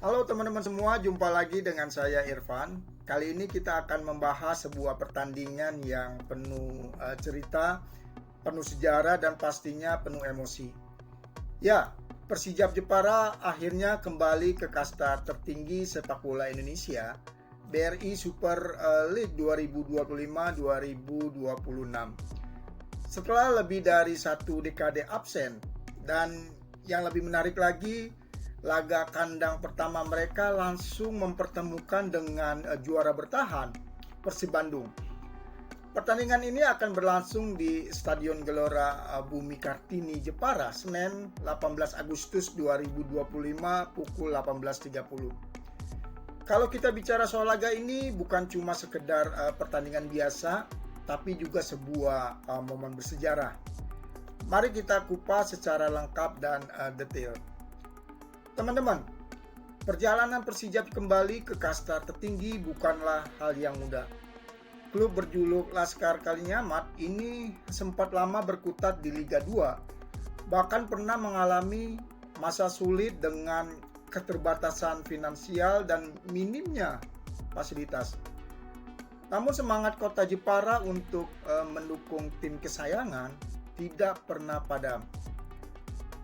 Halo teman-teman semua, jumpa lagi dengan saya Irfan. Kali ini kita akan membahas sebuah pertandingan yang penuh cerita, penuh sejarah dan pastinya penuh emosi. Ya, Persijap Jepara akhirnya kembali ke kasta tertinggi sepak bola Indonesia, BRI Super League 2025-2026. Setelah lebih dari satu dekade absen, dan yang lebih menarik lagi, laga kandang pertama mereka langsung mempertemukan dengan juara bertahan, Persib Bandung. Pertandingan ini akan berlangsung di Stadion Gelora Bumi Kartini Jepara, Senin 18 Agustus 2025 pukul 18.30. Kalau kita bicara soal laga ini bukan cuma sekedar pertandingan biasa, tapi juga sebuah momen bersejarah. Mari kita kupas secara lengkap dan detail. Teman-teman, perjalanan Persijap kembali ke kasta tertinggi bukanlah hal yang mudah. Klub berjuluk Laskar Kalinyamat ini sempat lama berkutat di Liga 2, bahkan pernah mengalami masa sulit dengan keterbatasan finansial dan minimnya fasilitas. Namun semangat kota Jepara untuk mendukung tim kesayangan tidak pernah padam.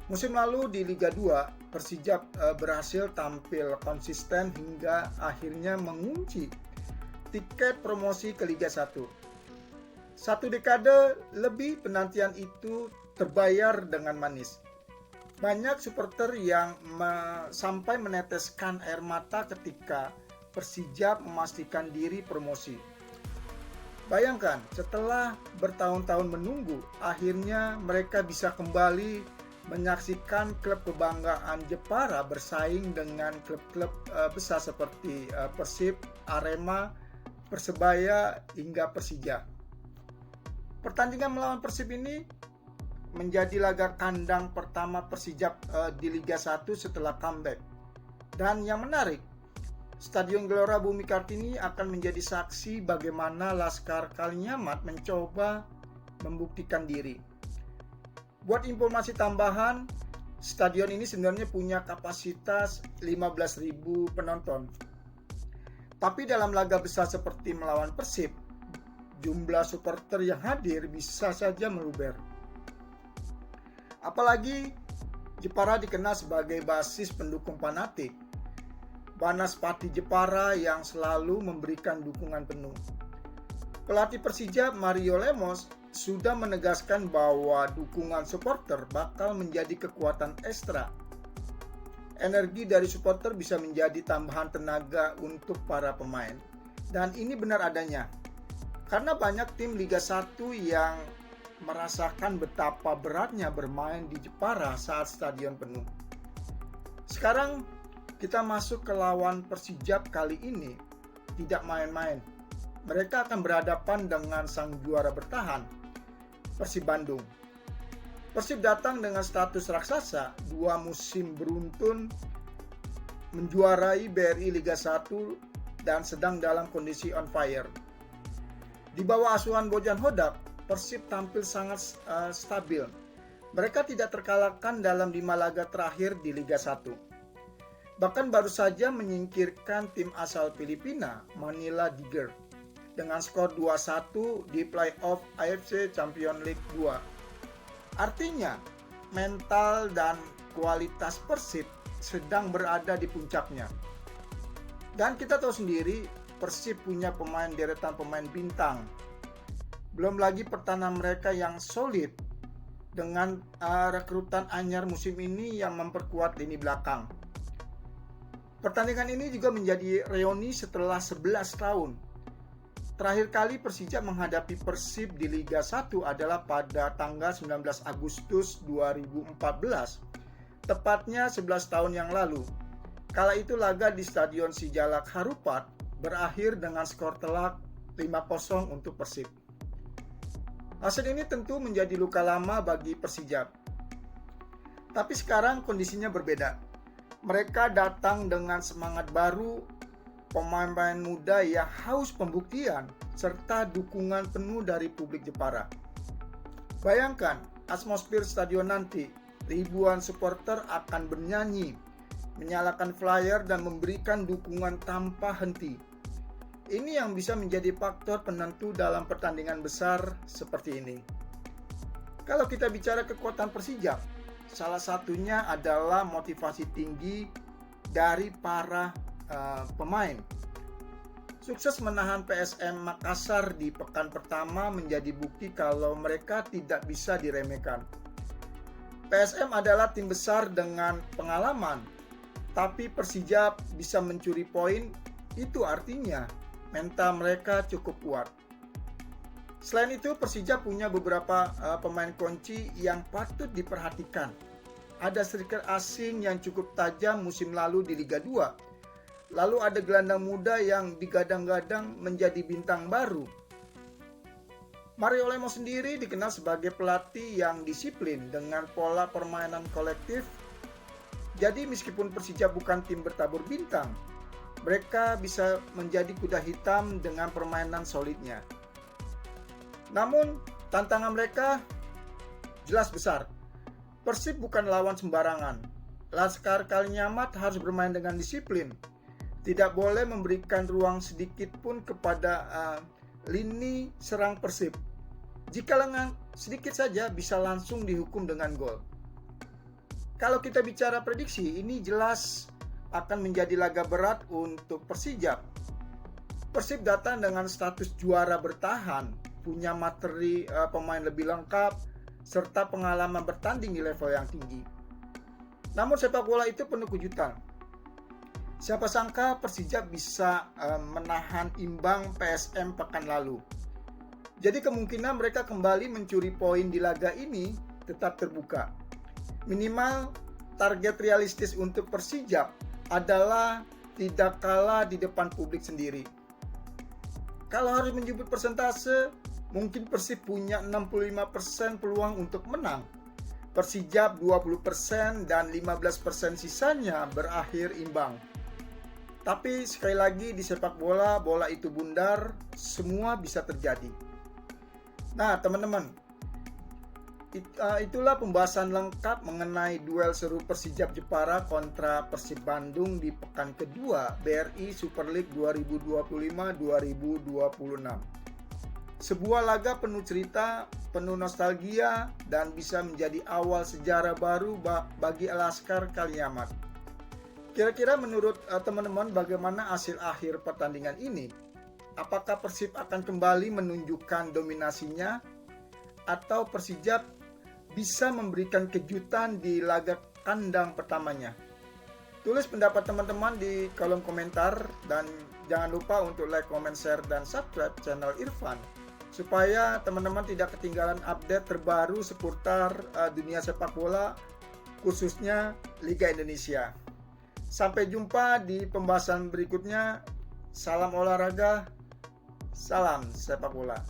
Musim lalu di Liga 2, Persijap berhasil tampil konsisten hingga akhirnya mengunci tiket promosi ke Liga 1. Satu dekade lebih penantian itu terbayar dengan manis. Banyak supporter yang sampai meneteskan air mata ketika Persijap memastikan diri promosi. Bayangkan, setelah bertahun-tahun menunggu, akhirnya mereka bisa kembali menyaksikan klub kebanggaan Jepara bersaing dengan klub-klub besar seperti Persib, Arema, Persebaya, hingga Persija. Pertandingan melawan Persib ini menjadi laga kandang pertama Persijap di Liga 1 setelah comeback. Dan yang menarik, Stadion Gelora Bumi Kartini akan menjadi saksi bagaimana Laskar Kalinyamat mencoba membuktikan diri. Buat informasi tambahan, stadion ini sebenarnya punya kapasitas 15.000 penonton. Tapi dalam laga besar seperti melawan Persib, jumlah supporter yang hadir bisa saja meluber. Apalagi Jepara dikenal sebagai basis pendukung fanatik. Banaspati Jepara yang selalu memberikan dukungan penuh. Pelatih Persija Mario Lemos sudah menegaskan bahwa dukungan supporter bakal menjadi kekuatan ekstra. Energi dari supporter bisa menjadi tambahan tenaga untuk para pemain. Dan ini benar adanya. Karena banyak tim Liga 1 yang merasakan betapa beratnya bermain di Jepara saat stadion penuh. Sekarang kita masuk ke lawan Persijap kali ini tidak main-main. Mereka akan berhadapan dengan sang juara bertahan, Persib Bandung. Persib datang dengan status raksasa, 2 musim beruntun menjuarai BRI Liga 1 dan sedang dalam kondisi on fire. Di bawah asuhan Bojan Hodak, Persib tampil sangat stabil. Mereka tidak terkalahkan dalam 5 laga terakhir di Liga 1. Bahkan baru saja menyingkirkan tim asal Filipina, Manila Tiger, dengan skor 2-1 di playoff AFC Champions League 2. Artinya, mental dan kualitas Persib sedang berada di puncaknya. Dan kita tahu sendiri, Persib punya deretan pemain bintang. Belum lagi pertahanan mereka yang solid dengan rekrutan anyar musim ini yang memperkuat lini belakang. Pertandingan ini juga menjadi reuni setelah 11 tahun. Terakhir kali Persija menghadapi Persib di Liga 1 adalah pada tanggal 19 Agustus 2014, tepatnya 11 tahun yang lalu. Kala itu laga di Stadion Sijalak Harupat berakhir dengan skor telak 5-0 untuk Persib. Hasil ini tentu menjadi luka lama bagi Persijap. Tapi sekarang kondisinya berbeda. Mereka datang dengan semangat baru, pemain-pemain muda yang haus pembuktian, serta dukungan penuh dari publik Jepara. Bayangkan, atmosfer stadion nanti, ribuan supporter akan bernyanyi, menyalakan flyer dan memberikan dukungan tanpa henti. Ini yang bisa menjadi faktor penentu dalam pertandingan besar seperti ini. Kalau kita bicara kekuatan Persija, salah satunya adalah motivasi tinggi dari para pemain. Sukses menahan PSM Makassar di pekan pertama menjadi bukti kalau mereka tidak bisa diremehkan. PSM adalah tim besar dengan pengalaman, tapi Persija bisa mencuri poin, itu artinya mental mereka cukup kuat. Selain itu, Persija punya beberapa pemain kunci yang patut diperhatikan. Ada striker asing yang cukup tajam musim lalu di Liga 2. Lalu ada gelandang muda yang digadang-gadang menjadi bintang baru. Mario Lemos sendiri dikenal sebagai pelatih yang disiplin dengan pola permainan kolektif. Jadi meskipun Persija bukan tim bertabur bintang, mereka bisa menjadi kuda hitam dengan permainan solidnya. Namun tantangan mereka jelas besar. Persib bukan lawan sembarangan. Laskar Kalinyamat harus bermain dengan disiplin. Tidak boleh memberikan ruang sedikit pun kepada lini serang Persib. Jika lengah sedikit saja bisa langsung dihukum dengan gol. Kalau kita bicara prediksi, ini jelas akan menjadi laga berat untuk Persija. Persib datang dengan status juara bertahan, punya materi pemain lebih lengkap, serta pengalaman bertanding di level yang tinggi. Namun sepak bola itu penuh kejutan. Siapa sangka Persija bisa menahan imbang PSM pekan lalu. Jadi kemungkinan mereka kembali mencuri poin di laga ini tetap terbuka. Minimal target realistis untuk Persija adalah tidak kalah di depan publik sendiri. Kalau harus menyebut persentase, mungkin Persib punya 65% peluang untuk menang. Persija 20% dan 15% sisanya berakhir imbang. Tapi sekali lagi di sepak bola, bola itu bundar, semua bisa terjadi. Nah teman-teman, itulah pembahasan lengkap mengenai duel seru Persijap Jepara kontra Persib Bandung di pekan kedua BRI Super League 2025-2026. Sebuah laga penuh cerita, penuh nostalgia, dan bisa menjadi awal sejarah baru bagi Laskar Kalinyamat. Kira-kira menurut teman-teman bagaimana hasil akhir pertandingan ini? Apakah Persib akan kembali menunjukkan dominasinya? Atau Persija bisa memberikan kejutan di laga kandang pertamanya? Tulis pendapat teman-teman di kolom komentar dan jangan lupa untuk like, comment, share, dan subscribe channel Irfan supaya teman-teman tidak ketinggalan update terbaru seputar dunia sepak bola khususnya Liga Indonesia. Sampai jumpa di pembahasan berikutnya. Salam olahraga, salam sepak bola.